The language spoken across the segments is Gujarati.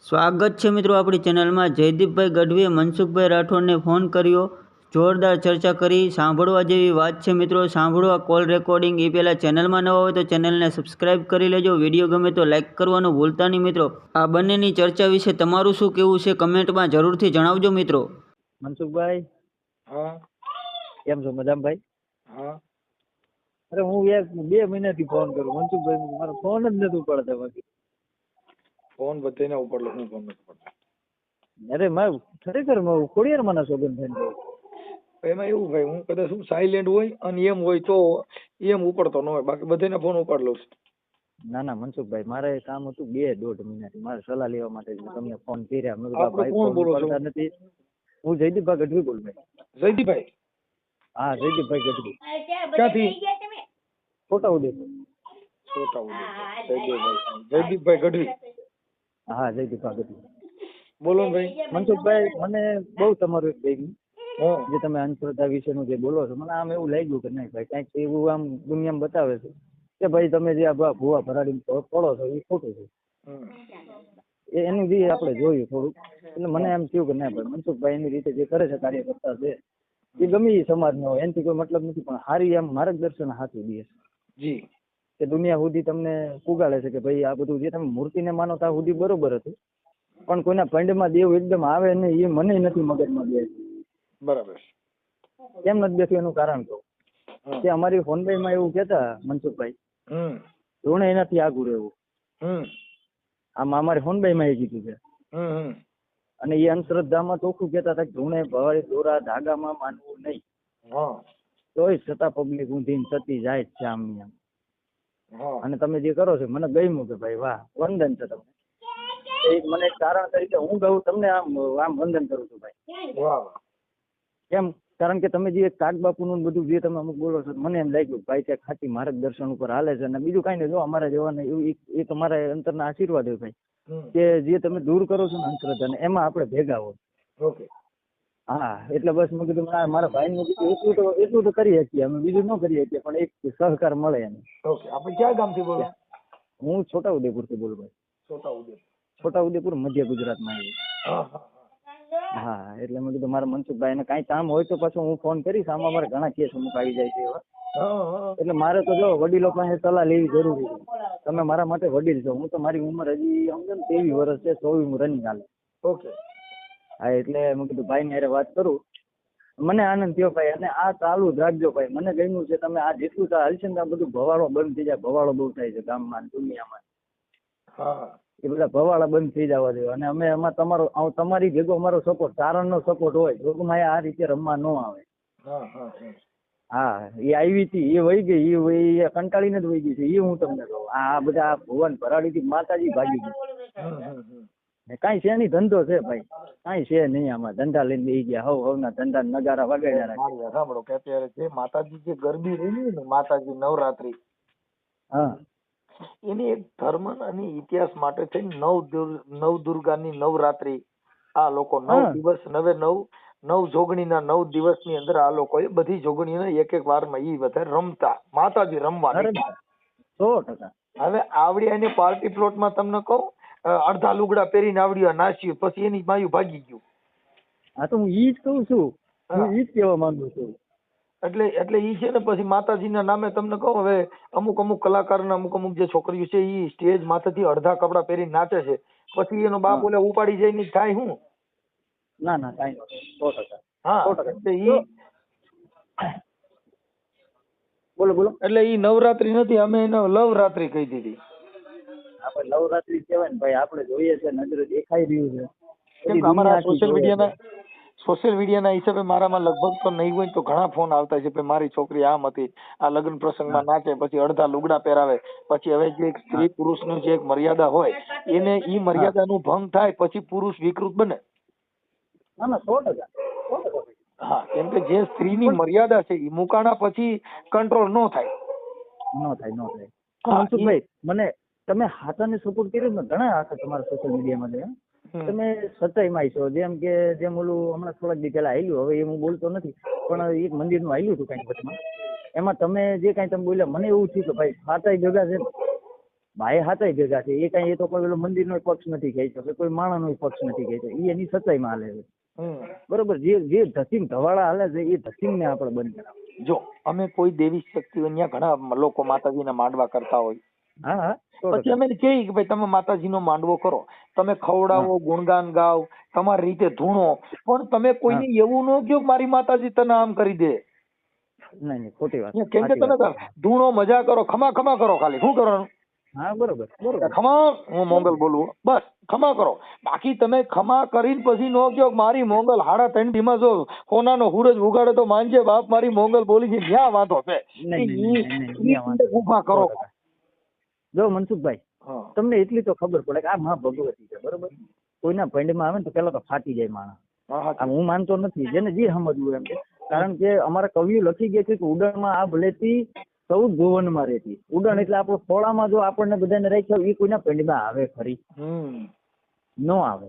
સ્વાગત છે મિત્રો આપણી ચેનલમાં। જયદીપભાઈ ગઢવીએ મનસુખભાઈ રાઠોડને ફોન કર્યો, જોરદાર ચર્ચા કરી। સાંભળવા જેવી વાત છે મિત્રો। સાંભળવા કોલ રેકોર્ડિંગ એ પહેલાં ચેનલમાં નવા હોય તો ચેનલને સબસ્ક્રાઈબ કરી લેજો। વિડીયો ગમે તો લાઇક કરવાનું ભૂલતા નહીં મિત્રો। આ બંનેની ચર્ચા વિશે તમારું શું કહેવું છે કમેન્ટમાં જરૂરથી જણાવજો મિત્રો। મનસુખભાઈ, હા કેમ છો? મજામાં ભાઈ? હા અરે હું 2 મહિનાથી ફોન કરું મનસુખભાઈ, મારો ફોન જ નથી ઉપાડતા બાકી। ફોન બધાને ઉપાડલો, હું ફોન નથી ઉપાડતો। અરે મારું ખરેખર ખોડિયારમાં ના સોગન થઈને કહું। એમાં એવું ભાઈ, હું કદાચ શું સાયલેન્ટ હોય અને એમ હોય તો એમ ઉપાડતો ન હોય, બાકી બધાને ફોન ઉપાડલો છે। ના ના મનસુખભાઈ, મારે કામ હતું 2-1.5 મહિનાથી, મારે સલાહ લેવા માટે જ મેં તમને ફોન કર્યા। મેં કીધું આપણે ભાઈ કોણ ફોન બોલો છો? ઉપાડતા નથી। હું જયદીપભાઈ ગઢવી બોલું ભાઈ। જયદીપભાઈ? હા જયદીપભાઈ ગઢવી, ક્યાંથી? છોટાઉદેપુર। જયદીપભાઈ ગઢવી? હા જયદીપભાઈ ગઢવી। બોલો ને ભાઈ। મનસુખભાઈ, મને બહુ તમારું એક ભાઈ હા જે તમે અંધશ્રદ્ધા વિશેનું જે બોલો છો, મને આમ એવું લાગ્યું કે નહીં ભાઈ કંઈક એવું આમ દુનિયામાં બતાવે છે કે ભાઈ તમે જે આ ભૂવા ભરાડીને પડો છો એ ખોટું છે। હમ. એનું જે આપણે જોયું થોડુંક, એટલે મને એમ થયું કે ના ભાઈ મનસુખભાઈ એની રીતે જે કરે છે કાર્યકર્તા છે એ ગમે એ સમાજનો હોય, એનાથી કોઈ મતલબ નથી, પણ સારી એમ માર્ગદર્શન હાથું દે છે જી કે દુનિયા સુધી તમને પુગાડે છે કે ભાઈ આ બધું જે તમે મૂર્તિને માનો ત્યાં સુધી બરોબર હતું, પણ કોઈના પંડમાં દેવ એકદમ આવે નહીં એ મને નથી મગજમાં બે। બરાબર। કેમ નથી બેઠું એનું કારણ કહું કે અમારી ફોનબાઈમાં એવું કહેતા મનસુખભાઈ, હમ ધૂણે એનાથી આગું રહેવું। હમ આમાં અમારી ફોનબાઈમાં એ કીધું છે, હમ અને એ અંધશ્રદ્ધામાં ચોખ્ખું કહેતા હતા કે ધૂણે ભવાઈ દોરા ધાગામાં માનવું નહીં, હા તોય છતાં પબ્લિક ઊંધીને થતી જાય જ છે આમ એમ। હા અને તમે જે કરો છો મને ગમ્યું કે ભાઈ વાહ, વંદન છે તમને। એ મને એક કારણ તરીકે હું કહું તમને આમ આમ વંદન કરું છું ભાઈ। વાહ કેમ? કારણ કે તમે જે કાગબાપુનું બધું જે તમે અમુક બોલો છો, મને એમ લાગ્યું ભાઈ કે ખાતી માર્ગદર્શન ઉપર હાલે છે, અને બીજું કાંઈ નહીં, જો અમારા જવાને એવું એક અમારા અંતરના આશીર્વાદ હોય ભાઈ કે જે તમે દૂર કરો છો ને અંધશ્રદ્ધાને, એમાં આપણે ભેગા હોય। ઓકે હા એટલે બસ મેં કીધું મારા ભાઈને કીધું એટલું તો કરી શકીએ અમે, બીજું ન કરી શકીએ પણ એક સહકાર મળે એને। ઓકે આપણે ક્યાં ગામથી બોલો? હું છોટાઉદેપુર થી બોલું ભાઈ। છોટાઉદેપુર મધ્ય ગુજરાતમાં આવ્યું। હા હા હા એટલે મેં કીધું મારા મનસુખભાઈ ને કાંઈ કામ હોય તો પાછું હું ફોન કરીશ, આમાં મારે ઘણા કેસ અમુક આવી જાય છે એવા, હા એટલે મારે તો જો વડીલો પાસે સલાહ લેવી જરૂરી છે। તમે મારા માટે વડીલ છો, હું તો મારી ઉંમર હજી સમજો ને 23 વર્ષ છે, 24 રનિંગ હાલે। ઓકે હા એટલે મેં કીધું ભાઈ ને વાત કરું, મને આનંદ થયો ભાઈ, અને આ ચાલુ જ રાખજો ભાઈ, મને ગમ્યું છે તમે આ જેટલું હાલશે ને આ બધું ભવાડો બંધ થઈ જાય, ભવાડો બહુ થાય છે ગામમાં દુનિયામાં, હા એ બધા ભવાડા બંધ થઈ જવા જોઈએ, અને અમે એમાં તમારી ભેગો અમારો સપોર્ટ, ચારણનો સપોર્ટ હોય તો આ રીતે રમવા ન આવે। હા હા હા એ આવી હતી, એ વહી ગઈ, એ કંટાળીને જ વહી ગઈ છે, એ હું તમને કહું। આ બધા ભુવન ભરાડી થી માતાજી ભાગી ગઈ, કાંઈ છે નહીં, ધંધો છે ભાઈ, કાંઈ છે નહીં આમાં, ધંધા લઈને બેસી ગયા, હવના ધંધા નગારા વગાડ્યા રાખે। સાંભળો કે અત્યારે જે માતાજી જે ગરબી રહી ને માતાજી નવરાત્રી, હા એની એક ધર્મ અને ઇતિહાસ માટે થઈ નવદુર્ગાની નવરાત્રી, આ લોકો 9 દિવસ 9 જોગણીના 9 દિવસની અંદર આ લોકોએ બધી જોગણીને એક વારમાં ઈ બધા રમતા, માતાજી રમવાની। 100%। હવે આવડિયા ની પાર્ટી પ્લોટમાં તમને કહું, અડધા લુગડા પહેરીને આવડિયા નાચ્યું, પછી એની માયું ભાગી ગયું। હા તો હું ઈ જ કહું છું, હું ઈ જ કહેવા માંગુ છું। એટલે ઈ છે ને પછી માતાજીના નામે તમને કહું, હવે અમુક કલાકારના અમુક જે છોકરીઓ છે ઈ સ્ટેજ માથેથી અડધા કપડા પહેરીને નાચે છે, પછી એનો બાપ ઓલે ઉપાડી જાય ને થાય હું? ના ના કાંઈ નહીં, 100%। હા એટલે ઈ બોલો એટલે ઈ નવરાત્રી નથી, અમે એને લવરાત્રી કહી દીધી। આપણે નવરાત્રી કહેવાય ને ભાઈ, આપણે જોઈએ છે, નજરે દેખાઈ રહ્યું છે, કેમ કે અમારા સોશિયલ મીડિયાના હિસાબે મારામાં લગભગ તો નહીં હોય તો ઘણા ફોન આવતા છે કે મારી છોકરી આમ હતી, આ લગ્ન પ્રસંગમાં નાચે, પછી અડધા લુગડા પહેરાવે, પછી હવે જે સ્ત્રી પુરુષની જે એક મર્યાદા હોય એને ઈ મર્યાદાનું ભંગ થાય પછી પુરુષ વિકૃત બને। ના ના 100%। હા કેમ કે જે સ્ત્રીની મર્યાદા છે એ મુકાણા પછી કંટ્રોલ ન થાય। મનસુખભાઈ, મને તમે હાથાને સપોર્ટ કર્યો ને, ઘણા હાથા તમારા સોશિયલ મીડિયામાં તમે સચ્ચાઈમાં છો, જેમ ઓલું હમણાં થોડાક દી પહેલા આવેલું, હવે એ હું બોલતો નથી, પણ એક મંદિરનું આવેલું હતું કાંઈક વચમાં, એમાં તમે જે કાંઈ તમે બોલ્યા મને એવું થયું કે ભાઈ હાથા ભેગા છે, ભાઈ હાથે ભેગા છે. એ કઈ એ તો કોઈ મંદિરનો પક્ષ નથી ખેંચતો કે કોઈ માણસનો પક્ષ નથી ખેંચતો. એ એની સચ્ચાઈમાં હાલે છે. બરોબર. જે ધસીમ ધવાળા હાલે છે એ ધસીમને આપણે બંધ કરાવે. જો અમે કોઈ દેવી શક્તિઓ ત્યાં ઘણા લોકો માતાજીના માંડવા કરતા હોય, હા હા. પછી અમે કહીએ કે ભાઈ તમે માતાજીનો માંડવો કરો, તમે ખવડાવો, ગુણગાન ગાઓ, તમારી રીતે ધૂણો, પણ તમે કોઈને એવું ન કહો કે મારી માતાજી તને આમ કરી દે. નહીં ખોટી વાત. કેમ કે તમે ધૂણો મજા કરો, ખમા ખમા કરો, ખાલી શું કરવાનું? હા બરોબર બરોબર. ખમા, હું મોંગલ બોલું, બસ ખમા કરો. બાકી તમે ખમા કરીને પછી નો કહો મારી મોંગલ 3:30 માં જો સોનાનો સૂરજ ઉગાડે તો માનજે બાપ મારી મોંગલ બોલી છે, ક્યાં વાંધો છે? ઊભા કરો. જો મનસુખભાઈ, તમને એટલી તો ખબર પડે કે આ માં ભગવતી છે. બરોબર. કોઈના પંડમાં આવે ને તો પેલા તો ફાટી જાય માણસ. હું માનતો નથી, જેને જે સમજવું એમ. કારણ કે અમારા કવિઓ લખી ગયા છે કે ઉડાણમાં આભ લેતી 14 ભુવનમાં રહેતી. ઉડાણ એટલે આપણો ખોળામાં જો આપણને બધાને રાખ્યો એ કોઈના પંડમાં આવે ખરી? નો આવે.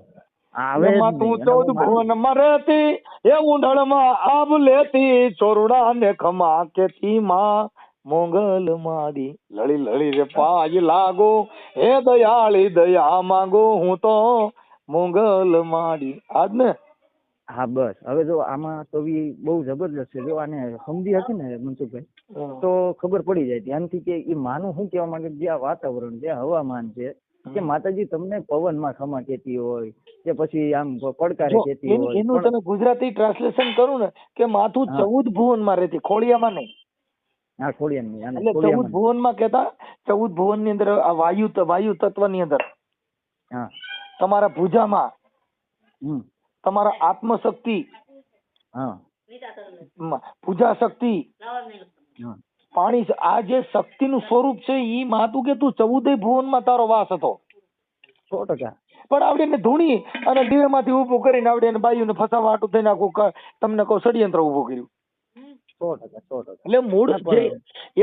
આવે 14 ભુવનમાં રહેતી, એ ઉડાણમાં આભ લેતી, ચોરડા ને ખમા કેતી માં મોંગલ મારી લળી લળી રે પાય લાગો, હે દયાળી દયા માંગો, હું તો મોંગલ મારી. આજ ને. હા બસ. હવે જો આમાં કવિ બહુ જબરજસ્ત છે. જો આને સમજી હશે ને મનસુખભાઈ તો ખબર પડી જાય ધ્યાનથી કે એ માનું શું કહેવા માંગે. જે આ વાતાવરણ, જે હવામાન છે કે માતાજી તમને પવનમાં ખમા કહેતી હોય કે પછી આમ પડકારે કહેતી હોય. એનું તમે ગુજરાતી ટ્રાન્સલેશન કરું ને કે માથું 14 ભુવનમાં રહેતી, ખોળિયામાં નહીં. હા ખોળિયામાં. એટલે 14 ભુવનમાં કહેતા. 14 ભુવન ની અંદર આ વાયુ તત્વ ની અંદર તમારા ભુજામાં તમારા આત્મશક્તિ, પૂજા શક્તિ, પાણી, આ જે શક્તિ નું સ્વરૂપ છે ઈ માતું કે તું 14 ભુવનમાં તારો વાસ હતો. 100%. પણ આવડે એને ધૂણી અને દીવેમાંથી ઉભું કરીને આવડે એને બાયુને ફસાવા હાટું થઈને આખું તમને કહું ષડયંત્ર ઉભું કર્યું. 100%. એટલે મૂળ જે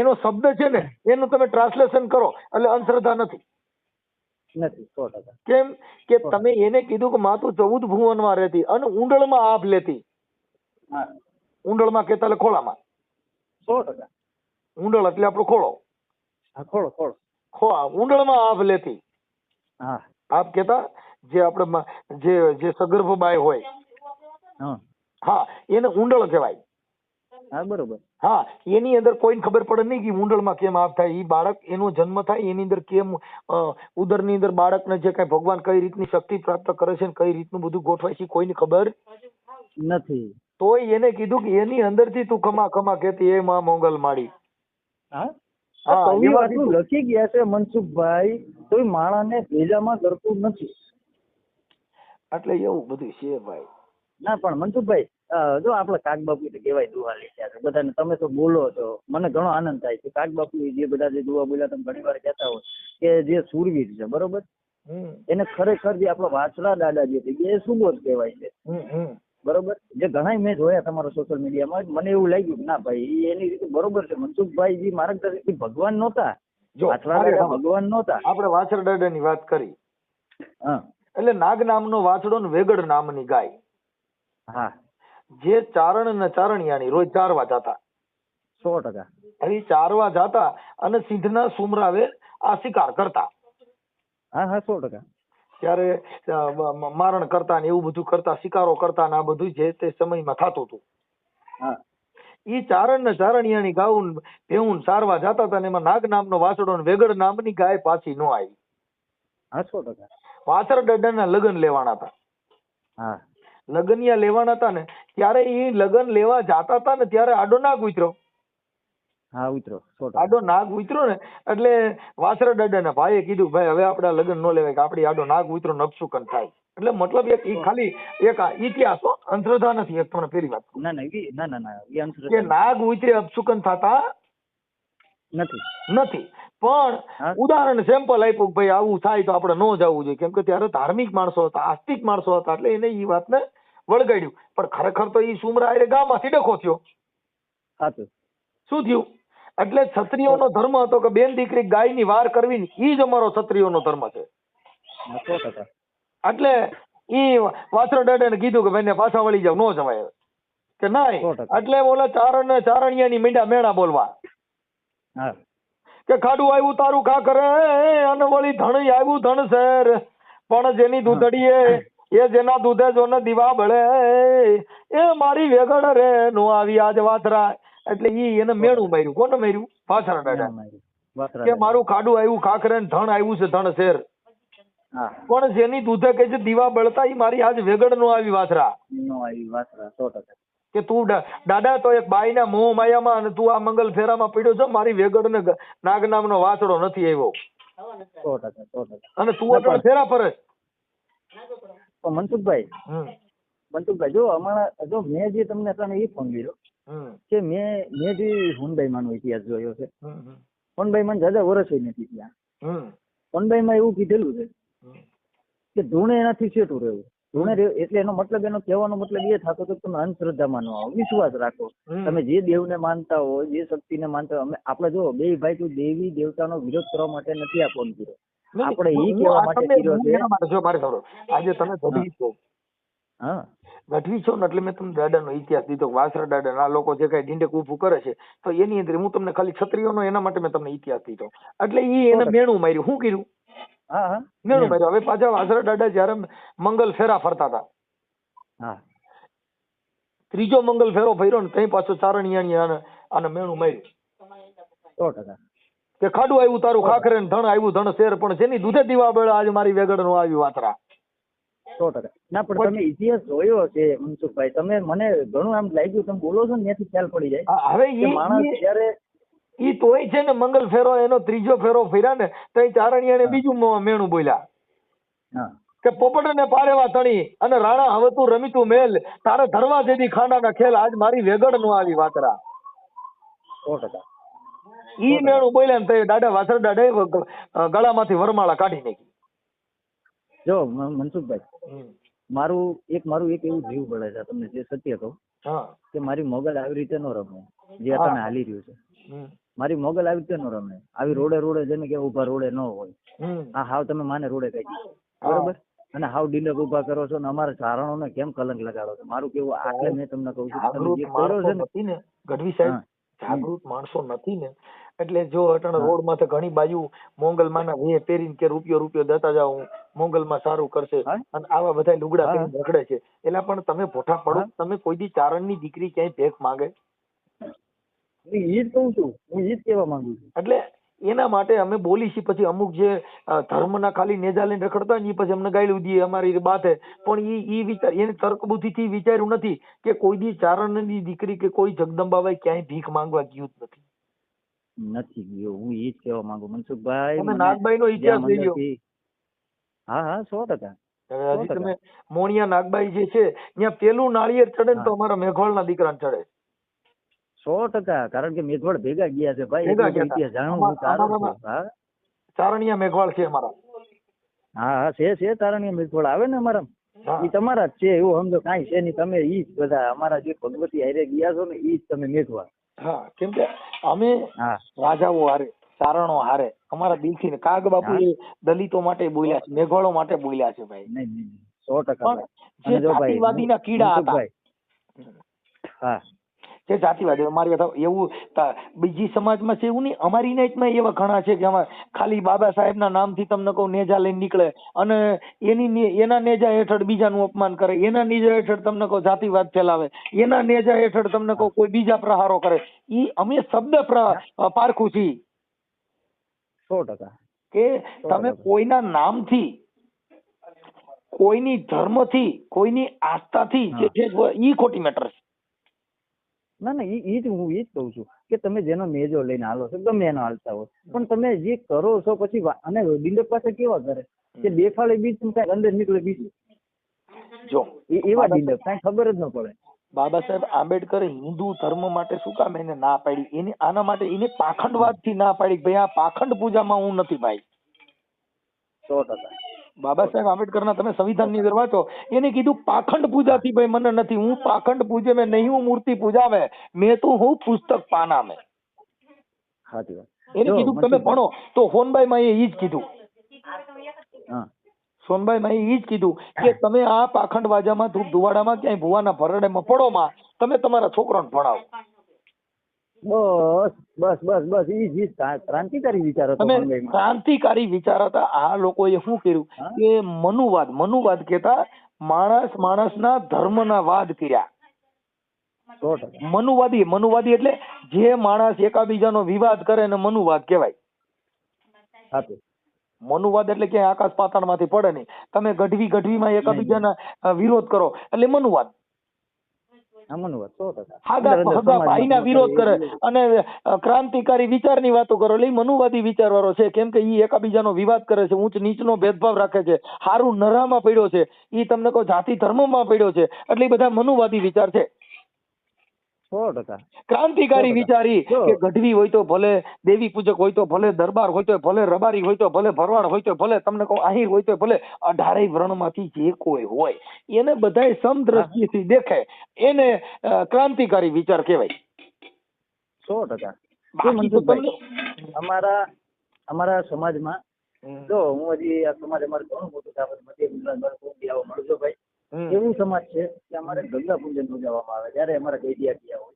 એનો શબ્દ છે ને એનું તમે ટ્રાન્સલેશન કરો એટલે અંધશ્રદ્ધા નથી. 100%. કેમ કે તમે એને કીધું કે માતું 14 ભુવનમાં રહેતી અને ઊંડળમાં આભ લેતી. ઊંડળમાં કેતા એટલે ખોળામાં. 100%. ઊંડળ એટલે આપણો ખોળો. ખોળા ઊંડળમાં આભ લેતી. આપ કેતા જે આપણે જે સગર્ભ બાય હોય, હા એને ઊંડળ કહેવાય. હા બરોબર. હા, એની અંદર કોઈને ખબર પડે નહીં કે ઊંડળમાં કેમ આપ થાય. એ બાળક એનો જન્મ થાય એની અંદર કેમ ઉદરની અંદર બાળકને જે કઈ ભગવાન કઈ રીતની શક્તિ પ્રાપ્ત કરે છે કઈ રીતનું બધું ગોઠવાય છે કોઈને ખબર નથી. તોય એને કીધું કે એની અંદરથી તું ખમા ખમા કહેતી એ માં મોંગલ માડી. લખી ગયા છે મનસુખભાઈ, કોઈ માણસને ભેજામાં કરતું નથી. એટલે એવું બધું છે ભાઈ. ના પણ મનસુખભાઈ, જો આપડે કાગબાપુ કેવાય દુઆ લખ્યા છે બધાને. તમે તો બોલો છો, મને ઘણો આનંદ થાય છે. કાગબાપુ જે બધા જે દુઆ બોલ્યા તમે ઘણી વાર કહેતા હોય કે જે સુરવીર છે બરોબર, એને ખરેખર જે આપડા વાછડા દાદા જે છે એ સુબોધ કહેવાય છે. બરોબર. જે ઘણા મેં જોયા તમારા સોશિયલ મીડિયામાં, મને એવું લાગ્યું કે ના ભાઈ એની રીતે બરોબર છે. મનસુખભાઈ જે માર્ગદર્શક ભગવાન નહોતા, વાછડા દાદા ભગવાન નહોતા. આપણે વાછડા દાદા ની વાત કરી, એટલે નાગ નામનો વાછડો ને વેગડ નામની ગાય, હા, જે ચારણ ને ચારણિયાની રોજ ચારવા જતા. 100%. એ ચારવા જતા અને સિંધના સુમરાવે આ શિકાર કરતા. હા 100%. ત્યારે મારણ કરતા ને એવું બધું કરતા, શિકારો કરતા ને આ બધું જે તે સમયમાં થતું હતું. ઈ ચારણ ને ચારણિયાની ગાઉન ભેહું સારવા જતા હતા ને એમાં નાગ નામનો વાછડો ને વેગડ નામની ગાય પાછી નો આવી. 100%. વાછર દાદાના લગ્ન લેવાના હતા. લગ્નિયા લેવાના હતા ને ત્યારે એ લગ્ન લેવા જાતા હતા ને ત્યારે આડો નાગ ઉતર્યો. આડો નાગ ઉતર્યો ને એટલે વાછરા દાદાના ભાઈએ કીધું ભાઈ હવે આપણે લગ્ન ન લેવાય કે આપડી આડો નાગ ઉતર્યો ને અપશુકન થાય. એટલે મતલબ એક ખાલી એક ઇતિહાસ, અંધશ્રદ્ધા નથી. એક તમને પેલી વાત કે નાગ ઉતરે અપશુકન થતા નથી. પણ ઉદાહરણ સેમ્પલ આપ્યું ભાઈ આવું થાય તો આપણે ન જવું જોઈએ, કેમ કે ત્યારે ધાર્મિક માણસો હતા, આસ્તિક માણસો હતા, એટલે એને એ વાતને વળગાડ્યું. પણ ખરેખર તો એ સુમરા એટલે ગામમાંથી ડખો થયો. શું થયું? એટલે ક્ષત્રિયોનો ધર્મ હતો કે બેન દીકરી ગાયની વાર કરવી, એ જ અમારો ક્ષત્રિયોનો ધર્મ છે. એટલે ઈ વાછરા દાદાને કીધું કે ભાઈ પાછા વળી જાવ, ન જવાય કે ના. એટલે ઓલા ચારણ ચારણિયાની મીંડા મેણા બોલવા. કે ખાડું આવ્યું તારું ખા કરે અને વળી ધણી આવ્યું ધણ શેર પણ જેની દૂધડીએ એ જેના દૂધે જોને દીવા બળે એ મારી વેગડ રે નો આવી આજ વાથરા. એટલે એને મેણું માર્યું. કોને માર્યું? વાછરા દાદા. કે મારું ખાડું આવ્યું ખાખરે ને ધણ આવ્યું છે ધણ શેર. પણ જેની દૂધે કે છે દીવા બળતા ઈ મારી આજ વેગડ નો આવી વાથરા. કે તું દાદા તો એક બાઈ ના મોહ માયામાં અને તું આ મંગલ ફેરામાં પડ્યો છો. મારી વેગડ ને નાગ નામનો વાછડો નથી આવ્યો. અને તું અત્યારે ફેરા પર મનસુખભાઈ જો અમારા જો મેં જે તમને તને એ ફોન કર્યો કે મેં જે હુનબાઈ માનો ઇતિહાસ જોયો છે. હુનબાઈ મને દાદા વર્ષ નથી ત્યાં. હુનબાઈ માં એવું કીધેલું છે કે ધૂણે એનાથી સેટું રહેવું. ધૂણે એટલે એનો મતલબ એનો કહેવાનો મતલબ એ થતો કે તમે અંધશ્રદ્ધામાં ન આવો, વિશ્વાસ રાખો. તમે જે દેવને માનતા હોય, જે શક્તિને માનતા હોય, આપણે જો બે ભાઈ કોઈ દેવી દેવતાનો વિરોધ કરવા માટે નથી આ ફોન કર્યો. આપણે ઈ કહેવા માટે કર્યો છે. જો મારે ખબર આજે તમે ગઢવી છો. હા, ગઢવી છો ને એટલે મેં તમને દાદાનો ઇતિહાસ દીધો. વાસરા દાદા આ લોકો જે કઈ ડીંડક ઉભું કરે છે તો એની અંદર હું તમને ખાલી ક્ષત્રિયોનો એના માટે મેં તમને ઇતિહાસ દીધો. એટલે એને મેણું માર્યું. શું કર્યું? મેણું માર્યું. હવે પાછા વાસરા દાદા જયારે મંગલ ફેરા ફરતા હતા, ત્રીજો મંગલ ફેરો ફર્યો ને તઈ પાછો ચારણિયાની આને મેણું માર્યું. 100%. કે ખાડું આવ્યું તારું ખાખરે ને ધણ આવ્યું ધણ શેર પણ જેની દૂધે દીવા બળે આજ મારી વેગડ નો આવી વાતરા. 100%. ના પણ તમે ઇતિહાસ જોયો છે મનસુખભાઈ. તમે મને ઘણું આમ લાગ્યું તમે બોલો છો ને ત્યાંથી ખ્યાલ પડી જાય. હવે એ માણસ જયારે ઈ તોય છે ને મંગલ ફેરો એનો ત્રીજો ફેરો ફર્યા ને તઈ ચારણિયાને બીજું મેણું બોલ્યા કે પોપટ ને પારેવા તણી અને રાણા હવે તું રમીતું મેલ તારે ધરવા જેદી ખાંડાના ખેલ આજ મારી વેગડ નો આવી વાતરા. 100%. ઈ મેણું બોલ્યા ને તઈ દાદા વાસર દાદા ગળામાંથી વરમાળા કાઢી નાખી. જો મનસુખભાઈ મારું એક એવું જીવ બળે છે તમને જે સત્ય કહું કે મારી મોગલ આવી રીતે ન રમે જે તમે હાલી રહ્યું છે. મારી મોગલ આવી રીતે ન રમે. આવી રોડે જેને કે ઉભા રોડે ન હોય. આ હાવ તમે માને રોડે કાઢી બરોબર અને હાવ ડીલક ઉભા કરો છો ને અમારા ચારણોને કેમ કલંક લગાડો છો. મારું કેવું આટલે મેં તમને કહું છું તમે જે કરો છો ને ગઢવી સાહેબ જાગૃત માણસો નથી ને એટલે જો અટણ રોડ માં ઘણી બાજુ મોંગલ માં ના વે પહેરીને કે રૂપિયો દેતા જાવ મોંગલ માં સારું કરશે અને આવા બધા લુગડા પહેરીને રખડે છે. એટલે પણ તમે ભોઠા પડો. તમે કોઈ દી ચારણ ની દીકરી ક્યાંય ભેખ માંગે? એ જ કહું છું. હું એ જ કહેવા માંગુ છું. એટલે એના માટે અમે બોલી છીએ. પછી અમુક જે ધર્મ ના ખાલી નેજા લઈને રખડતા હોય ને પછી અમને ગાયલું દઈએ અમારી બાતે. પણ ઈ વિચાર એને તર્ક બુદ્ધિ થી વિચાર્યું નથી કે કોઈ દી ચારણ ની દીકરી કે કોઈ જગદંબાબાઈ ક્યાંય ભીખ માંગવા ગયું જ નથી ગયો. હું એ જ કહેવા માંગુ મનસુખભાઈ. તમે નાગબાઈ નો ઇતિહાસ લઈ લો. હા 100%. હજી તમે મોણિયા નાગબાઈ જે છે ત્યાં પેલું નાળિયેર ચડે ને તો અમારા મેઘવાળ ના દીકરા ચડે. 100%. કારણ કે મેઘવાળ ભેગા ગયા છે ભાઈ. ઇતિહાસ જાણવું. ચારણિયા મેઘવાળ છે અમારા. હા છે ચારણિયા મેઘવાળ આવે ને અમારા. એ તમારા જ છે એવું સમજો. કાંઈ છે નહીં. તમે ઈ જ બધા અમારા જે ભગવતી હારે ગયા છો ને ઈ જ તમે મેઘવાળ. હા કેમ કે અમે રાજાઓ હારે ચારણો હારે અમારા દિલથી ને કાગ બાપુ એ દલિતો માટે બોલ્યા છે, મેઘવાળો માટે બોલ્યા છે ભાઈ. નહીં 100%. જે જાતિવાદીના કીડા હતા. હા જે જાતિવાદી અમારી એવું બીજી સમાજમાં છે એવું નહીં. અમારી નાઈટમાં એવા ઘણા છે કે આમાં ખાલી બાબા સાહેબ ના નામથી તમને કહું નેજા લઈને નીકળે અને એના નેજા હેઠળ બીજાનું અપમાન કરે. એના નેજા હેઠળ તમને કહું જાતિવાદ ફેલાવે. એના નેજા હેઠળ તમને કહું કોઈ બીજા પ્રહારો કરે. ઈ અમે શબ્દ પારખું છીએ 100%. કે તમે કોઈના નામથી કોઈની ધર્મથી કોઈની આસ્થાથી જે ઈ ખોટી મેટર છે. ના હું ઈ જ કહું છું કે તમે જેનો મેજો લઈને હાલો છો ગમે એનો હાલતા હોય પણ તમે જે કરો છો પછી અને ડિંડક પાસે કેવા કરે કે બેફાળે બીજ કઈ અંદર નીકળે બીજું. જો એવા ડિંડક કઈ ખબર જ ન પડે. બાબા સાહેબ આંબેડકરે હિન્દુ ધર્મ માટે શું કામ એને ના પાડી? એને આના માટે એને પાખંડવાદ થી ના પાડી. ભાઈ આ પાખંડ પૂજામાં હું નથી ભાઈ. 100%. બાબા સાહેબ આંબેડકર ના તમે સંવિધાન ની અંદર વાંચો એને કીધું પાખંડ પૂજા થી ભાઈ મને નથી. હું પાખંડ પૂજે મેં નહીં હું મૂર્તિ પૂજાવે મેં તો હું પુસ્તક પાના મેં. એને કીધું તમે ભણો તો સોનબાઈ માં એ જ કીધું. સોનબાઈ માં એ જ કીધું કે તમે આ પાખંડ વાજામાં ધૂપ ધુવાડામાં ક્યાંય ભુવાના ભરડેમાં પડોમાં તમે તમારા છોકરાને ભણાવો. બસ બસ બસ બસ ઈ જ ક્રાંતિકારી વિચાર હતો તમે મંગઈમાં. ક્રાંતિકારી વિચાર હતા. આ લોકોએ શું કર્યું હા? કે મનુવાદ કહેતા માણસના ધર્મના વાદ કર્યા. 100%. મનુવાદી એટલે જે માણસ એકાબીજાનો વિવાદ કરે ને મનુવાદ કહેવાય. સાચું. મનુવાદ એટલે ક્યાંય આકાશ પાતાળમાંથી પડે નહીં. તમે ગઢવીમાં એકાબીજાના વિરોધ કરો એટલે મનુવાદ. હા, મનુવાદ 100%. હગા ભાઈના વિરોધ કરે અને ક્રાંતિકારી વિચારની વાતો કરો એટલે ઈ મનુવાદી વિચારવાળો છે. કેમ કે ઈ એકાબીજાનો વિવાદ કરે છે, ઊંચ નીચનો ભેદભાવ રાખે છે, હારું નરામાં પડ્યો છે, ઈ તમને કહો જાતિ ધર્મમાં પડ્યો છે, એટલે ઈ બધા મનુવાદી વિચાર છે. 100%. ક્રાંતિકારી વિચારી કે ગઢવી હોય તો ભલે, દેવી પૂજક હોય તો ભલે, દરબાર હોય તો ભલે, રબારી હોય તો ભલે, ભરવાડ હોય તો ભલે, તમને કહું આહિર હોય તો ભલે, 18 વર્ણમાંથી જે કોઈ હોય એને બધાય સમદ્રષ્ટિથી દેખે એને ક્રાંતિકારી વિચાર કહેવાય. 100%. બાકી તો તમને અમારા સમાજમાં જો હું હજી આ સમાજ અમારે ઘણું મોટું છે, આપણે મધ્ય ગુજરાત આવો મળજો ભાઈ. એવું સમાજ છે કે અમારે ગંગા પૂજન ઉજવવામાં આવે જ્યારે અમારા ગઈડિયા ગયા હોય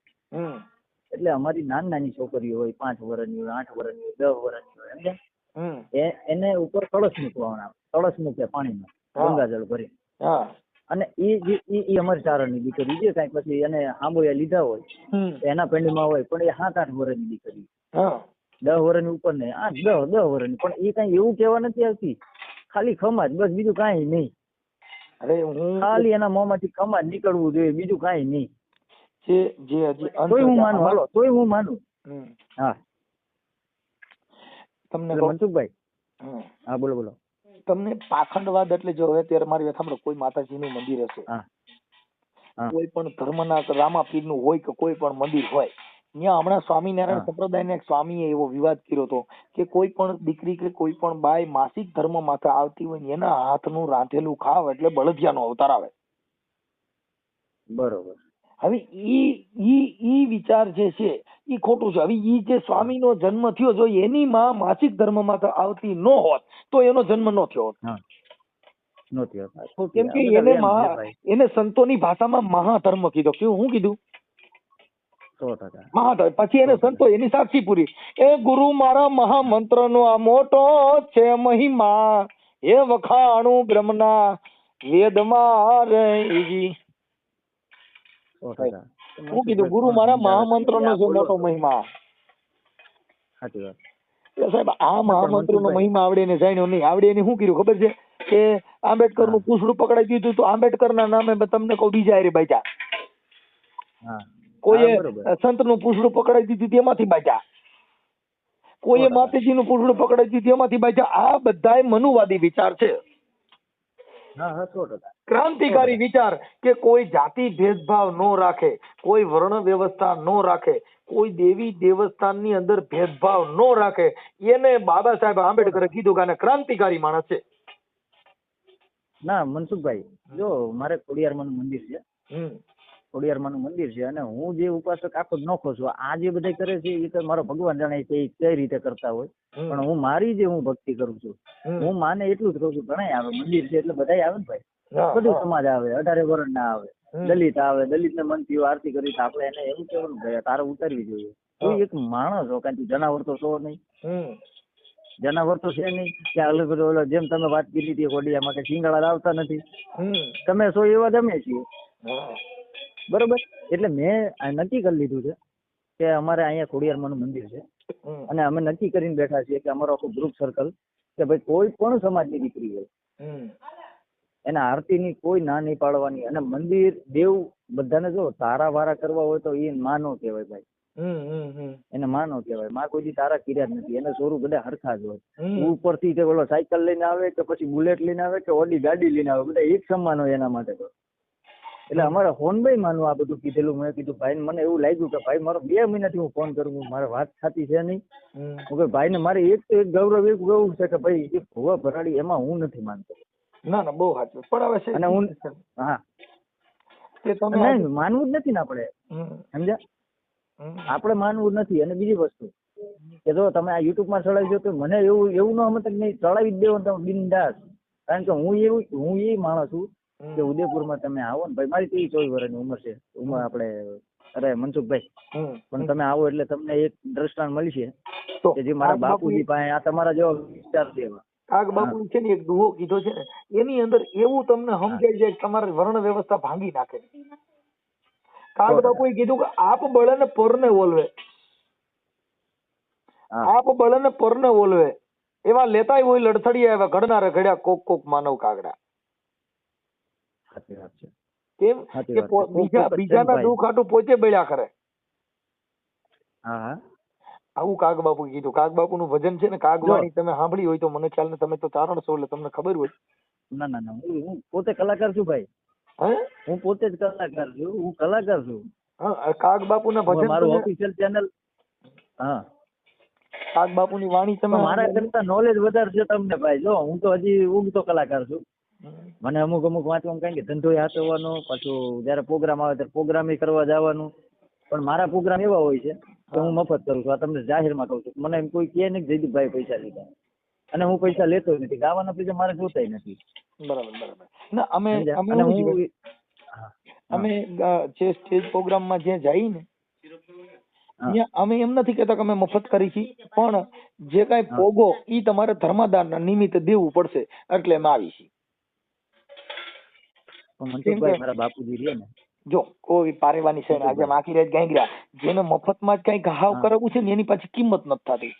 એટલે અમારી નાની છોકરીઓ હોય, 5 વર્ષની હોય, 8 વર્ષની હોય, 10 વર્ષની હોય, સમજ્યા? એને ઉપર કળશ મૂકવાના, કળશ મૂકે પાણીમાં ગંગાજળ ભરી, અને એ અમારી ચારણની દીકરી છે. કાંઈક પછી એને આંબોયા લીધા હોય એના પેંડીમાં હોય, પણ એ 7-8 વર્ષની દીકરી, 10 વર્ષની ઉપર ને 8-10 વર્ષની, પણ એ કઈ એવું કહેવા નથી આવતી, ખાલી ખમા જ, બસ બીજું કાંઈ નહીં. ખાલી એના મોંમાંથી ખમા જ નીકળવું જોઈએ, બીજું કાંઈ નહીં. તોય હું માનું, હાલો તોય હું માનું. હા તમને મનસુખભાઈ, હા બોલો. તમને પાખંડવાદ એટલે જો હવે અત્યારે મારી વાત સાંભળો, કોઈ માતાજીનું મંદિર હશે, કોઈ પણ ધર્મના રામાપીરનું હોય કે કોઈ પણ મંદિર હોય, ત્યાં હમણાં સ્વામિનારાયણ સંપ્રદાયના એક સ્વામીએ એવો વિવાદ કર્યો હતો કે કોઈ પણ દીકરી કે કોઈ પણ બાઈ માસિક ધર્મ માથે આવતી હોય ને એના હાથનું રાંધેલું ખાવ એટલે બળદિયાનો અવતાર આવે. બરોબર. હવે ઈ વિચાર જે છે ઈ ખોટું છે. હવે ઈ જે સ્વામીનો જન્મ થયો, જો એની માં માસિક ધર્મ માથે આવતી ન હોત તો એનો જન્મ ન થયો હોત. કેમ કે એને સંતોની ભાષામાં મહાધર્મ કીધો. શું કીધું? મહાધર્મ. પછી એને સંતો એની સાક્ષી પૂરી, એ ગુરુ મારા મહામંત્રનો આ મોટો છે મહિમા, એ વખાણું બ્રહ્મના વેદમાં રહી. શું કીધું? ગુરુ મારા મહામંત્રનો છે મોટો મહિમા. સાહેબ આ મહામંત્રનો મહિમા આવડે ને જાણ્યો નહીં. આવડે એને શું કર્યું ખબર છે કે આંબેડકર નું પૂછડું પકડાઈ દીધું તો આંબેડકર ના નામે તમને કહું બીજા હારે બાજ્યા. કોઈએ સંત નું પૂછડું પકડાઈ દીધું તેમાંથી બાજ્યા, કોઈએ માતાજી નું પૂછડું પકડાઈ દીધું તેમાંથી બાજ્યા. આ બધાય મનુવાદી વિચાર છે. ક્રાંતિકારી વિચાર કે કોઈ જાતિ ભેદભાવ ન રાખે, કોઈ વર્ણ વ્યવસ્થા ન રાખે, કોઈ દેવી દેવસ્થાનની અંદર ભેદભાવ ન રાખે, એને બાબા સાહેબ આંબેડકરે કીધું કે આને ક્રાંતિકારી માણસ છે. ના મનસુખભાઈ, જો મારે ખોડિયારમાંનું મંદિર છે, ખોડિયારમાંનું મંદિર છે, અને હું જે ઉપાસક આખો નોખો છું. આ જે બધા કરે છે એ તો મારો ભગવાન જાણે છે એ કઈ રીતે કરતા હોય, પણ હું મારી જે હું ભક્તિ કરું છું, હું માને એટલું જ કહું છું. ઘણા આવે મંદિર છે એટલે બધા આવે ને ભાઈ, બધું સમાજ આવે, 18 વર્ષ ના આવે, દલિત આવે, દલિત ને મન થયું આરતી કરી તો આપણે એને એવું કેવું ભાઈ તારે ઉતારવી જોઈએ. કોઈ એક માણસ હો, કારણ કે જનાવર તો છો નહીં, જનાવર તો છે નહીં કે અલગ અલગ જેમ તમે વાત કરી હતી ખોડિયામાં કે સિંગાળા આવતા નથી, તમે છો એવા જ અમે છીએ, બરોબર. એટલે મેં નક્કી કરી લીધું છે કે અમારે અહીંયા ખોડિયારમાંનું મંદિર છે, અને અમે નક્કી કરીને બેઠા છીએ કે અમારો આખું ગ્રુપ સર્કલ કે ભાઈ કોઈ પણ સમાજની દીકરી હોય એના આરતીની કોઈ ના નહીં પાડવાની. અને મંદિર દેવ બધાને જો તારા વારા કરવા હોય તો એ માનો કહેવાય ભાઈ, એને માનો કહેવાય. માં કોઈ દી તારા કર્યા જ નથી, એને સોરું બધા હરખા જ હોય. ઉપરથી તે ઓલો સાયકલ લઈને આવે કે પછી બુલેટ લઈને આવે કે ઓડી ગાડી લઈને આવે, બધા એક સમાન હોય એના માટે તો. એટલે અમારે હોનભાઈ માનું આ બધું કીધેલું. મેં કીધું ભાઈ મને એવું લાગ્યું કે ભાઈ મારો 2 મહિનાથી હું ફોન કરું, મારે વાત થતી છે નહીં. હું કે ભાઈ ને મારે એક તો એક ગૌરવ એવું છે કે ભાઈ એ ભૂવા ભરાડી એમાં હું નથી માનતો. ના ના બહુ સાચું. પણ હવે અને હું નહીં માનવું જ નથી ને આપણે, સમજ્યા? આપણે માનવું નથી. અને બીજી વસ્તુ કે જો તમે આ યુટ્યુબ માં ચડાવી દો તો મને એવું ન સમજ નહીં, ચડાવી જ દેવો તમે બિનદાસ. કારણ કે હું એ માણસ છું કે ઉદયપુરમાં તમે આવો ને ભાઈ, મારી 23-24 વર્ષની ઉંમર છે, ઉંમર આપણે અરે મનસુખભાઈ, પણ તમે આવો એટલે તમને એક દ્રષ્ટાંત મળશે તો કે જે મારા બાપુજી પાસે આ તમારા જેવો વિચાર છે એવા. કાગ બાપુ છે ને એક દુહો કીધો છે ને, એની અંદર એવું તમને સમજાય જાય કે તમારી વર્ણ વ્યવસ્થા ભાંગી નાખે. કાગ બાપુએ કીધું કે આપ બળને પરને ઓલવે, આપ બળને પરને ઓલવે, એવા લેતાય હોય લડથડિયા એવા ઘડનારે ઘડ્યા કોક કોક માનવ કાગડા. સાચી વાત છે. કેમ કે બીજાના દુઃખ હાટું પોતે બળ્યા કરે. હા હા, આવું કાગ બાપુ કીધું. કાગ બાપુ નું ભજન છે ને, કાગવાણી તમે સાંભળી હોય તો મને ખ્યાલ ને, તમે તો ચારણ છો એટલે તમને ખબર હોય. ના ના ના, હું પોતે કલાકાર છું ભાઈ. હે, હું પોતે જ કલાકાર છું, હું કલાકાર છું. હા, કાગ બાપુ ના ભજન, મારું ઓફિશિયલ ચેનલ. હા, કાગ બાપુ ની વાણી તમે મારા કરતા નોલેજ વધારે છે તમને ભાઈ. જો હું તો હજી ઊંઘતો કલાકાર છું. મને અમુક વાંચવાનું કઈ કે ધંધો હાથવાનો, પાછું જયારે પ્રોગ્રામ આવે ત્યારે પ્રોગ્રામ કરવા જવાનું. પણ મારા પ્રોગ્રામ એવા હોય છે કે હું મફત કરું છું. આ તમને જાહેરમાં કહું છું. મને એમ કોઈ કહે નહીં કે જયદીપભાઈ પૈસા લીધા, અને હું પૈસા લેતો નથી. ગાવાના પૈસા મારે જોતાય નથી. બરાબર બરાબર. ના અમે જે સ્ટેજ પ્રોગ્રામ માં જ્યાં જઈએ ને, ત્યાં અમે એમ નથી કેતા કે અમે મફત કરી છીએ, પણ જે કઈ પોગો ઈ તમારે ધર્માદાન ના નિમિત્તે દેવું પડશે એટલે અમે આવી છીએ. મારા બાપુજી રહ્યા ને, જો કોઈ પારેવાની છે ને, આજે આખી રાત ગાંગર્યા, જેને મફતમાં જ કઈ ઘાવ કરવું છે ને એની પાછી કિંમત નથી થતી.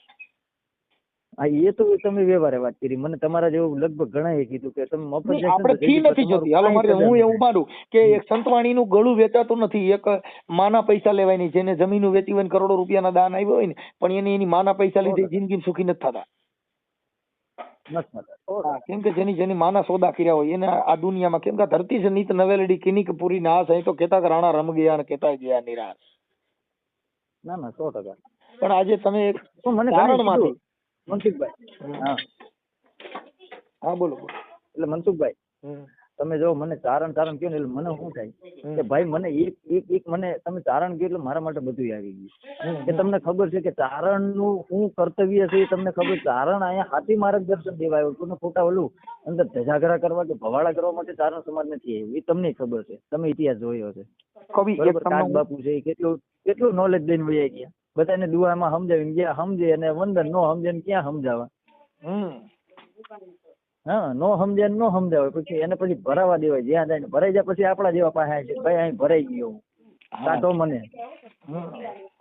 હા, એ તો તમે વ્યવહારે વાત કરી. મને તમારા જેવું લગભગ ઘણા કીધું કે તમે મફત આપણે ફી નથી જોતી. હાલો મારે હું એવું માનું કે એક સંતવાણી નું ગળું વેચાતું નથી, એક માના પૈસા લેવાય નહીં. જેને જમીન વેચી હોય ને કરોડો રૂપિયાના દાન આવ્યો હોય ને, પણ એની માના પૈસા લીધે જિંદગી સુખી નથી થતા. કેમ કે જેની માના સોદા કર્યા હોય એને આ દુનિયામાં, કેમ કે ધરતી છે નીત નવેલડી કિની કે પૂરી નાશ અહીં તો કેતા કે રાણા રમ ગયા ને કેતા ગયા નિરાશ. ના ના 100%. પણ આજે તમે એક કારણમાંથી મનસુખભાઈ, હા બોલો બોલો. એટલે મનસુખભાઈ, તમે જો મને ચારણ કહો ને એટલે મને શું થાય કે ભાઈ મને એક મને તમે ચારણ કહો એટલે મારા માટે બધું આવી ગયું. કે તમને ખબર છે કે ચારણ નું શું કર્તવ્ય છે એ તમને ખબર. ચારણ અહીંયા હાથી માર્ગદર્શન દેવા આવ્યો. તમને ખોટા ઓલું અંદર ધજાગરા કરવા કે ભવાડા કરવા માટે ચારણ સમાજ નથી આવ્યું. એ તમને ખબર છે, તમે ઇતિહાસ જોયો છે. કાગ બાપુ છે એ કેટલું નોલેજ લઈને વહી ગયા. બધાને દુઆમાં સમજાવીને ગયા, સમજે અને વંદન, નો સમજે ને ક્યાં સમજાવવા. હા, નો સમજે નો સમજાવે, પછી એને પછી ભરાવા દેવાય. જ્યાં જાય ને ભરાઈ જાય પછી આપણા જેવા પાસે છે ભાઈ અહીં ભરાઈ ગયો કાઢો મને.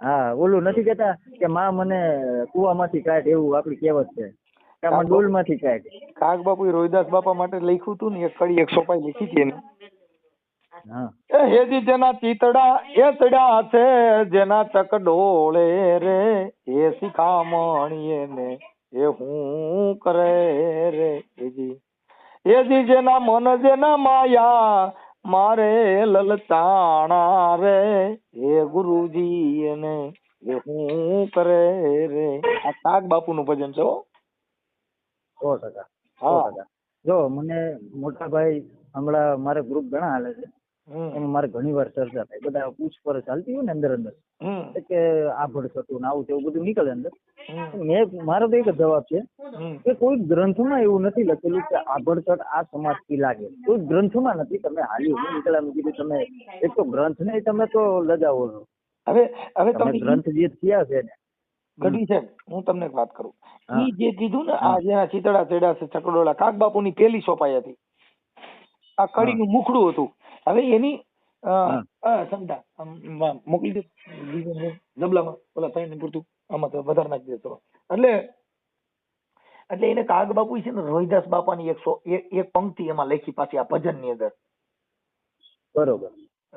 હા, ઓલું નથી કેતા કે માં મને કુવામાંથી કાઢ, એવું આપડી કહેવત છે કે આમાં ડોલ માંથી કાઢ. કાગ બાપુ રોહિદાસ બાપા માટે લખ્યું હતું ને, એક કડી 105 લીખી હતી એને. હેજી જેના ચીતડા એ ચડ્યા છે, જેના ચકડોળે રે એ શિખામણીએ ને એ હું કરે રે. હેજી જેના મન જેના માયા મારે લલચાણા રે એ ગુરુજી એને એ હું કરે રે. આ કાગ બાપુ નું ભજન છે. 100%. જો મને મોટા ભાઈ હમણાં મારે ગ્રુપ ઘણા હાલે છે, એમાં મારે ઘણી વાર ચર્ચા થાય. બધા પૂછપરછ ચાલતી હોય ને અંદર કે આ ભડકતું ને આવું તેવું બધું નીકળે અંદર. મારો તો એક જ જવાબ છે કે કોઈ ગ્રંથમાં એવું નથી લખેલું કે આ ભડકટ આ સમાજ થી લાગે. કોઈ ગ્રંથમાં નથી. તમે હાલ્યું નીકળ્યા કીધું, તમે એક તો ગ્રંથ ને તમે તો લજાવો છો. હવે તમે ગ્રંથ જે થયા છે ને ગઢવી છે, હું તમને એક વાત કરું. ઈ જે કીધું ને, આ જેના ચીતડા ચડ્યા છે ચકડોળા, કાગ બાપુ ની પેલી સોપાઈ હતી. આ કડી નું મુખડું હતું. હવે એની મોકલી દે જબલામાં, ઓલા થઈને પૂરતું આમાં તો વધારે નાખી દે. એટલે એને કાગ બાપુ છે ને રોહિદાસ બાપાની એક પંક્તિ એમાં લખી પાછી આ ભજન ની અંદર. બરોબર.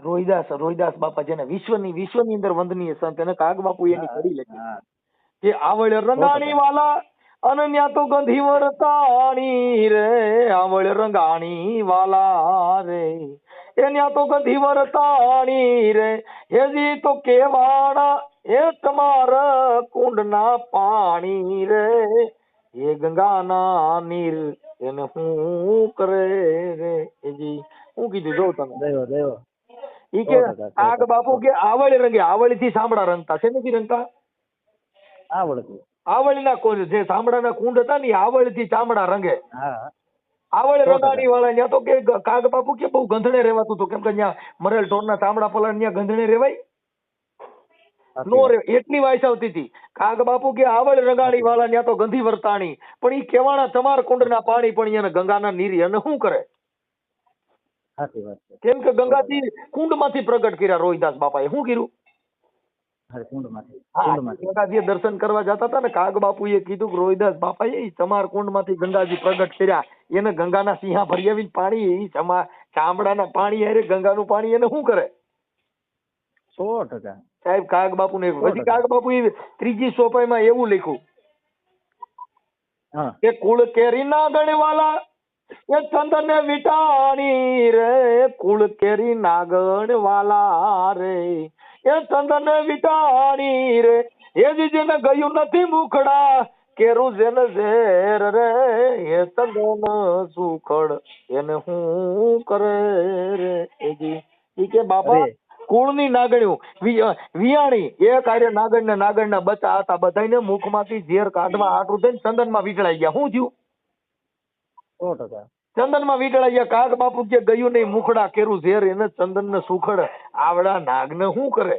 રોહિદાસ બાપા જેને વિશ્વની અંદર વંદનીય સંત, એને કાગ બાપુ એની કડી લખી કે આવળ રંગાણી વાલા અનન્યા તો ગંધી વરતાણી રે, આવળ રંગાણી વાલા રે એન્યા તો ગંધી વરતાણી રે, હેજી તો કેવાણા એ તમાર કુંડના પાણી રે, એ ગંગાના નીર એને હું કરે રે. હેજી હું કીધું જો તમે ઈ કે કાગ બાપુ કે આવળ રંગે, આવળ થી સાંભળા રંગતા છે, નથી રંગતા આવળ ના કોણ જે ચામડાના કુંડ હતા ને આવળ થી ચામડા રંગે. આવળ રંગાણી વાળા ત્યાં તો કે કાગ બાપુ કે બહુ ગંધણે રેવાતું હતું. કેમ કે ત્યાં મરેલ ઢોર ના ચામડા પલાણ ત્યાં ગંધણે રેવાય. નો રે એટલી વાયસ આવતી હતી. કાગ બાપુ કે આવડ રગાડી વાળા ત્યાં તો ગંધી વર્તાણી, પણ ઈ કેવાણા તમાર કુંડના પાણી પણ એને ગંગાના નીરી અને શું કરે? સાચી વાત છે. કેમ કે ગંગાજી કુંડમાંથી પ્રગટ કર્યા રોહિદાસ બાપાએ. શું કર્યું? હા, કુંડમાંથી હા, કુંડમાંથી. ગંગાજીએ દર્શન કરવા જતા હતા ને, કાગ બાપુએ કીધું કે રોહિદાસ બાપાએ ઈ તમાર કુંડમાંથી ગંગાજી પ્રગટ કર્યા, એને ગંગાના સિંહા ભરી આવીને પાણી, ઈ ચામડાના પાણી હારે ગંગાનું પાણી એને શું કરે? 100%. સાહેબ કાગ બાપુ ને પછી કાગ બાપુ ત્રીજી સોપાઈમાં એવું લખ્યું હા કે કુળ કેરી ના ગણવાલા એ ચંદન વિટાણી રે, કુળ કેરી ના ગણવાલા રે એ ચંદન વિટાણી રે, એ જ જેને ગયું નથી મુખડા કેરું જેને ઝેર રે, એ ચંદન સુખડ એને હું કરે રે. એ કે બાપા અરે કુળની નાગણ્યું વિયાણી એ કાર્ય નાગણ ને નાગણ ના બચ્ચા હતા, બધાને મુખમાંથી ઝેર કાઢવા હાટું થઈને ચંદનમાં વીંટળાઈ ગયા. શું થયું? 100%. ચંદનમાં વીંટળાઈ ગયા. કાગ બાપુ કે ગયું નહીં મુખડા કેરું ઝેર એને ચંદન ને સુખડ, આવડા નાગ ને શું કરે?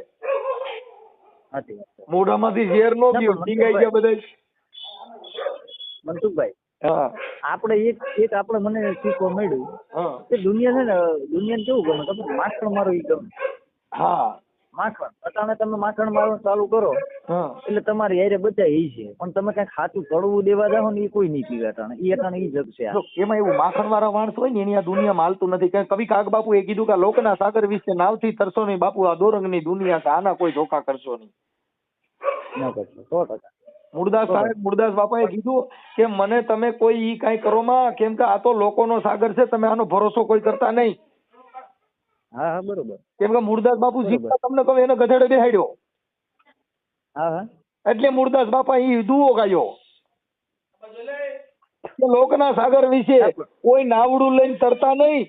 સાચી વાત છે. મોઢામાંથી ઝેર નો ના, ગયું, પણ ટીંગાઈ ગયા બધા. મનસુખભાઈ, હા આપણે એક આપણે મને શીખવા મળ્યું હા કે દુનિયા છે ને, દુનિયાને કેવું ગમે ખબર? માખણ મારો ઈ ગમે. હા માખણ અટાણે તમે માખણ મારવાનું ચાલુ કરો હા એટલે તમારી હારે બધા ઈ છે, પણ તમે કઈ ખાતું કડવું દેવા જાઓ ને એ કોઈ નહીં પીવે અટાણે. ઈ જગ છે આ. જો એમાં એવું માખણ વાળા માણસ હોય ને એની આ દુનિયામાં હાલતું નથી. કારણ કવિ કાગ બાપુ એ કીધું કે આ લોકના સાગર વિશે નાવથી તરસો નહીં બાપુ, આ દોરંગની દુનિયા છે, આના કોઈ ધોખા કરશો નહીં. ન કરશો 100%. મૂળદાસ સાહેબ, મૂળદાસ બાપાએ કીધું કે મને તમે કોઈ ઈ કાંઈ કરો માં, કેમ કે આ તો લોકોનો સાગર છે, તમે આનો ભરોસો કોઈ કરતા નહીં. હા હા બરોબર. કેમ કે મૂળદાસ બાપુ બરોબર. જીવતા તમને કહું એને ગધેડે બેહાડ્યો, હા હા એટલે મૂળદાસ બાપા ઈ દુઓ ગાયો કે લોકના સાગર વિશે કોઈ નાવડું લઈને તરતા નહીં,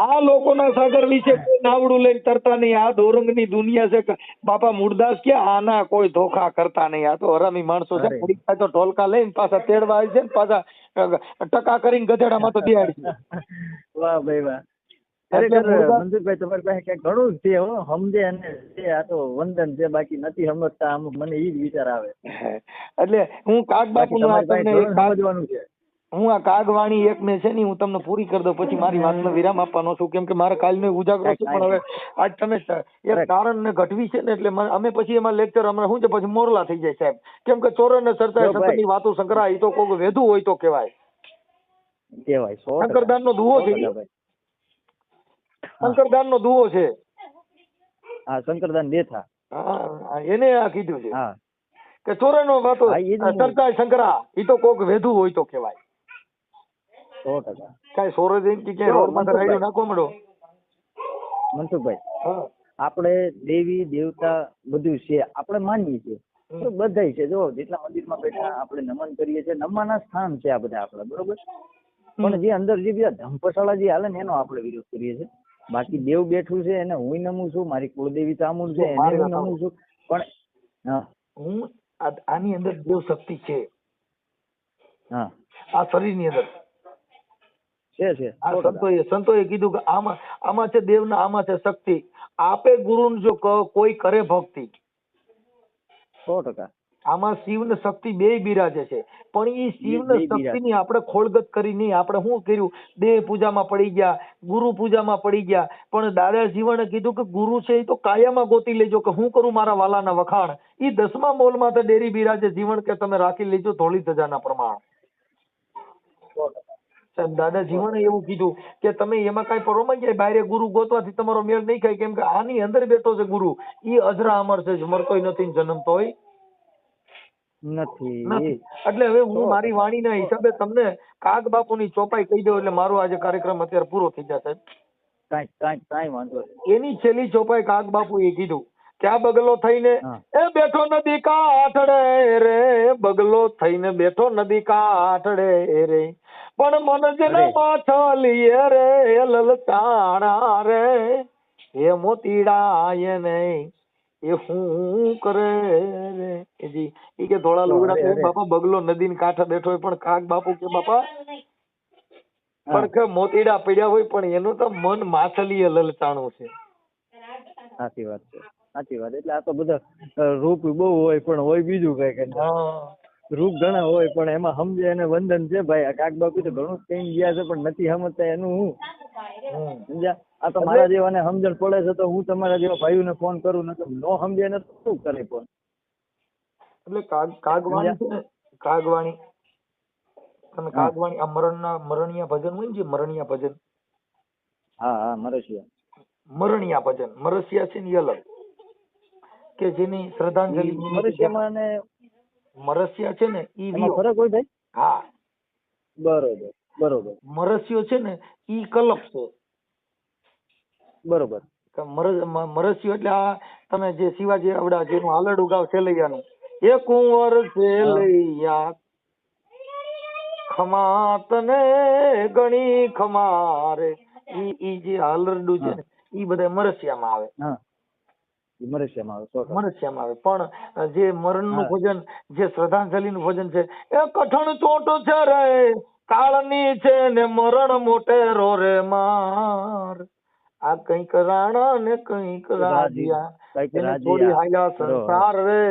આ લોકોના સાગર વિશે કોઈ નાવડું લઈને તરતા નહીં, આ દોરંગની દુનિયા છે. બાપા મૂળદાસ કે આના કોઈ ધોખા કરતા નહીં, આ તો હરામી માણસો છે, થોડીક થાય તો ઢોલકા લઈને પાછા તેડવા આવી છે ને પાછા ટકા કરીને ગધેડામાં તો બેહાડી છે. વાહ ભાઈ વાહ. એટલે ખરેખર મનસુખભાઈ તમારી પાસે ક્યાંક ઘણું જ છે હો, સમજે અને છે. આ તો વંદન છે, બાકી નથી સમજતા. અમુક મને ઈ જ વિચાર આવે. એટલે હું કાગ બાકી બાપુ તમારી પાસે ઘણું સમજવાનું છે. હું આ કાગવાણી એક ને છે ને હું તમને પૂરી કરી દઉં, પછી મારી વાતનો વિરામ આપવાનો છું, કેમ કે મારે કાલનો ઉજાગરો છે. પણ હવે આજ તમે એક કારણ ને ઘટવી છે ને, એટલે અમે પછી એમાં લેક્ચર હમણાં શું છે પછી મોરલા થઈ જાય સાહેબ. કેમ કે ચોર ને ચર્ચા સંતની વાતો સંકરા, એ તો કોઈ વેધું હોય તો કહેવાય. કહેવાય શંકરદાન નો દુહો છે, શંકરદાન નો દુહો છે. હા શંકરદાન દેથા. હા એને આ કીધું છે હા કે ચોર નો વાતો ચર્ચા સંકરા, એ તો કોક વેધું હોય તો કહેવાય. 100%. કઈ સોરે જઈને કે ક્યાંય રોડ માં રાયડું નાખવા મળો. મનસુખભાઈ, હા આપણે દેવી દેવતા બધું છે, આપણે માનીએ છીએ બધાય છે. જો જેટલા મંદિરમાં બેઠા આપણે નમન કરીએ છીએ, નમવાના સ્થાન છે આ બધા આપણા, બરોબર. પણ જે અંદર જે બીજા ધંપશાળા જે હાલે ને એનો આપણે વિરોધ કરીએ છીએ. બાકી દેવ બેઠું છે એને હું નમું છું, મારી કુળદેવી ચામુંડ છે એને હું નમું છું. પણ હા હું આની અંદર દેવ શક્તિ છે, હા આ શરીર ની અંદર છે. આ સંતોએ કીધું કે આમાં છે દેવ ના, આમાં છે શક્તિ. આપે ગુરુ જો કોઈ કરે ભક્તિ, 100%. આમાં શિવ ને શક્તિ બે બિરાજે છે. પણ એ શિવ ને શક્તિ ની આપણે ખોળગત કરી નહીં. આપણે શું કર્યું? દેહ પૂજામાં પડી ગયા, ગુરુ પૂજામાં પડી ગયા. પણ દાદા જીવને કીધું કે ગુરુ છે એ તો કાયામાં ગોતી લેજો, કે હું કરું મારા વાલાના વખાણ. એ 10મા મોલમાં તો ડેરી બિરાજે જીવન, કે તમે રાખી લેજો ધોળી ધજાના પ્રમાણ. સાહેબ દાદા જીવને એવું કીધું કે તમે એમાં કઈ પરોમાં જાય, બહાર ગુરુ ગોતવાથી તમારો મેળ નહીં ખાય. કેમ કે આની અંદર બેઠો છે ગુરુ, એ અજરા અમર છે, મરતોય નથી જન્મતોય નથી. એટલે હવે હું મારી વાણીના હિસાબે તમને કાગ બાપુની ચોપાઈ કહી દઉં, એટલે મારો આજે કાર્યક્રમ અત્યારે પૂરો થઈ જશે. કાંઈ વાંધો નહીં. એની છેલ્લી ચોપાઈ કાગ બાપુ એ કીધું કે આ બગલો થઈને એ બેઠો નદી કાંઠડે રે, બગલો થઈને બેઠો નદી કાંઠડે રે, પણ મન જેના માછલીએ રે લલચાણા રે, એ મોતીડા નહીં એ હું કરે રે. જી ઈ કે ધોળા લુગડા પહેરીને બાપા બગલો નદીની કાંઠે બેઠો હોય, પણ કાગ બાપુ કે બાપા પડખે મોતીડા પડ્યા હોય પણ એનું તો મન માછલીએ લલચાણું છે. સાચી વાત છે. સાચી વાત. એટલે આ તો બધા રૂપ બહુ હોય પણ હોય બીજું કઈ કઈ. હા રૂપ ઘણા હોય પણ એમાં સમજે એને વંદન છે ભાઈ. આ કાક બાપુ તો ઘણું કઈ ગયા છે પણ નથી સમજતા એનું હું સમજ્યા. આ તો મારા જેવાને સમજણ પડે છે તો હું તમારા જેવા ભાઈઓને ફોન કરું, ને નો સમજે ને તો શું કરે ફોન. એટલે કાગવાણી છે ને, કાગવાણી તમે કાગવાણી આ મરણિયા ભજન હોય ને, જે મરણિયા ભજન, હા હા મરસિયા, મરણિયા ભજન, મરસિયા છે ને એ અલગ, કે જેની શ્રદ્ધાંજલિ મરસિયામાં ને મરસિયા છે ને ઈ એમાં ફરક હોય ભાઈ. હા બરોબર બરોબર મરસિયો છે ને ઈ કલપ છે. બરોબર. મરસિયો એટલે આ તમે જે શિવાજી આવડા જેનું હાલરડું ગાવ છેલૈયાનું, એ કુંવર છેલૈયા ખમા તને ગણી ખમારે, ઈ જે હાલરડું છે ને ઈ બધા મરસિયામાં આવે. હા મરસિયામાં આવે, મરસિયામાં આવે. પણ જે મરણનું ભજન, જે શ્રદ્ધાંજલિનું ભજન છે, એ કઠણ ચોટ છે રે કાળની છે ને મરણ મોટેરો રે માર, આ કંઈક રાણા ને કંઈક રાજ્યા, જેને થોડી હાલ્યા સંસાર રે,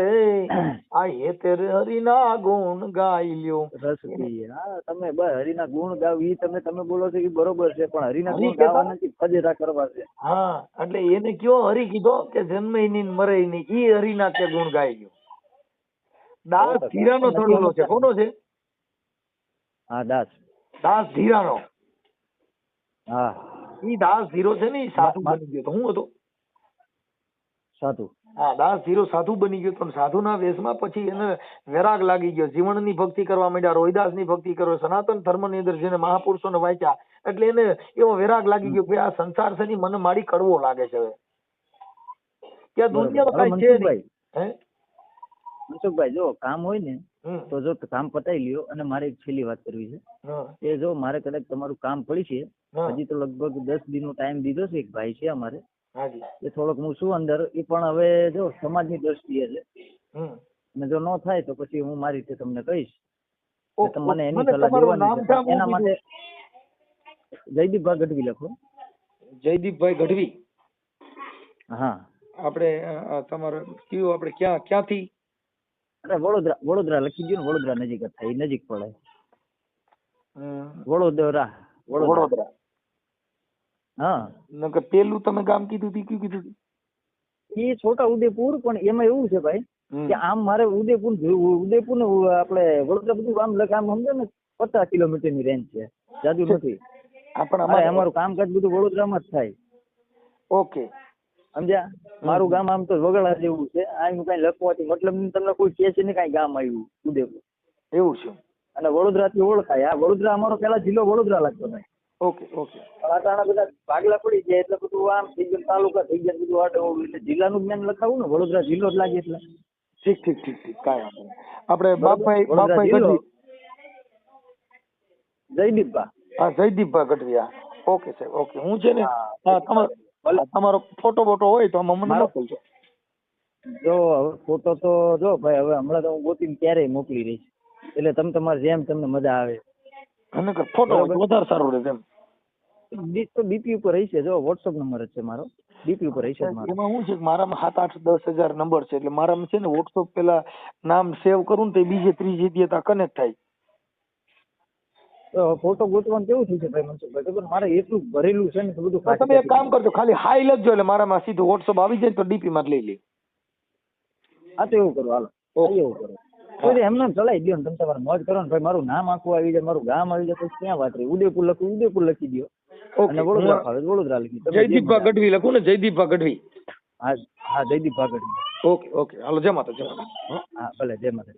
આ હે તેરે હરિના ગુણ ગાઈ લ્યો. રસ પી. હા તમે બસ હરિના ગુણ ગાવ ઈ તમે બોલો છો એ બરોબર છે, પણ હરિના ગુણ ગાવા નથી, ફજેરા કરવા છે. હા એટલે એને કયો હરી કીધો કે જન્મે ની મરે ની, ઈ હરિના તે ગુણ ગાઈ ગયો. દાસ ધીરાનો તળુલો છે. કોનો છે? હા દાસ ધીરાનો. હા ઈ દાસ ધીરો છે ને ઈ સાધુ બની ગયો તો. હું હતો સાધુ. હા દાસ ધીરો સાધુ બની ગયો તો, સાધુના વેશમાં પછી એને વૈરાગ લાગી ગયો, જીવનની ભક્તિ કરવા માંડ્યા, રોહિદાસની ભક્તિ કરો, સનાતન ધર્મની અંદર જેને મહાપુરુષોને વાંચ્યા, એટલે એને એવો વૈરાગ લાગી ગયો કે આ સંસાર છે ને મને મારી કડવો લાગે છે. હવે કે આ દુનિયામાં કઈ છે નહીં. હે મનસુખભાઈ જો કામ હોય ને તો જો કામ પતાવી લ્યો. અને મારે એક છેલ્લી વાત કરવી છે કે જો મારે કદાચ તમારું કામ પડી છે, હજી તો લગભગ 10 દિનનો ટાઈમ દીધો છે. એક ભાઈ છે અમારે, એ થોડોક હું છું અંદર, એ પણ હવે જો સમાજની દ્રષ્ટિએ છે, અને જો ન થાય તો પછી હું મારી રીતે તમને કહીશ. મને એની સલાહ દેવાની છે. એના માટે જયદીપભાઈ ગઢવી લખો. જયદીપભાઈ ગઢવી. હા આપણે તમારે કયું, આપણે ક્યાંથી? અરે વડોદરા લખી દો ને. વડોદરા નજીક જ થાય, નજીક પડે. વડોદરા. હા નકર પેલું તમે ગામ કીધું તી, કયું કીધું? એ છોટા ઉદેપુર. પણ એમાં એવું છે ભાઈ કે આમ મારે ઉદેપુર ને આપણે વડોદરા બધું આમ સમજો ને 50 કિલોમીટર ની રેન્જ છે, જાજુ નથી. અમારું કામકાજ બધું વડોદરામાં જ થાય. ઓકે સમજ્યા. મારું ગામ આમ તો વગડા જેવું છે. આનું કઈ લખવાથી મતલબ તમને કોઈ કે છે ને કઈ ગામ આવ્યું ઉદયપુર એવું છે. અને વડોદરા થી ઓળખાય. આ વડોદરા અમારો પેલા જિલ્લો વડોદરા લાગતો ભાઈ. ઓકે આટાણા બધા ભાગલા પડી જાય એટલે બધું આમ થઈ ગયું, તાલુકા થઈ ગયા, બધું એટલે જિલ્લાનું જ્ઞાન લખાવું ને, વડોદરા જિલ્લો જ લાગે. એટલે ઠીક કાંઈ વાંધો નહીં. આપણે બાપભાઈ ગઢવી. જયદીપભાઈ ગઢવી. ઓકે સાહેબ, ઓકે. હું છે ને તમારો ફોટો હોય તો આમાં મને મોકલજો. જો હવે ફોટો તો જો ભાઈ હવે હમણાં તો હું ગોતીને ક્યારેય મોકલી રહીશ. એટલે તમે તમારે જેમ તમને મજા આવે. અને ફોટો વધારે સારું રહે. ડીપી ઉપર હશે. જો વોટ્સઅપ નંબર જ છે મારો, ડીપી ઉપર હશે. એમાં શું છે કે મારામાં 7-8-10 હજાર નંબર છે, એટલે મારામાં છે ને વોટ્સઅપ પેલા નામ સેવ કરું ને તો બીજે ત્રીજે દી કનેક્ટ થાય. ફોટો ગોતવાનું કેવું થયું છે ભાઈ મનસુખભાઈ, મારે એટલું ભરેલું છે ને બધું. તમે એક કામ કરજો, ખાલી હાઈ લખજો એટલે મારામાં સીધું વોટ્સઅપ આવી જાય તો ડીપી માં જ લઈ લે. હા તો એવું કરો, હાલો એવું કરો. એમને ચલાવી દો ને, તમે તમારે મોજ કરો ને ભાઈ. મારું નામ આખું આવી જાય, મારું ગામ આવી જાય તો ક્યાં વાત રહી. ઉદયપુર લખું, ઉદયપુર લખી દો. અને વડોદરા ફાવે વડોદરા લખી. જયદીપભાઈ ગઢવી લખું ને? જયદીપભાઈ ગઢવી. હા જયદીપભાઈ ગઢવી. ઓકે હાલો. જય માતા. હા ભલે. જય માતા.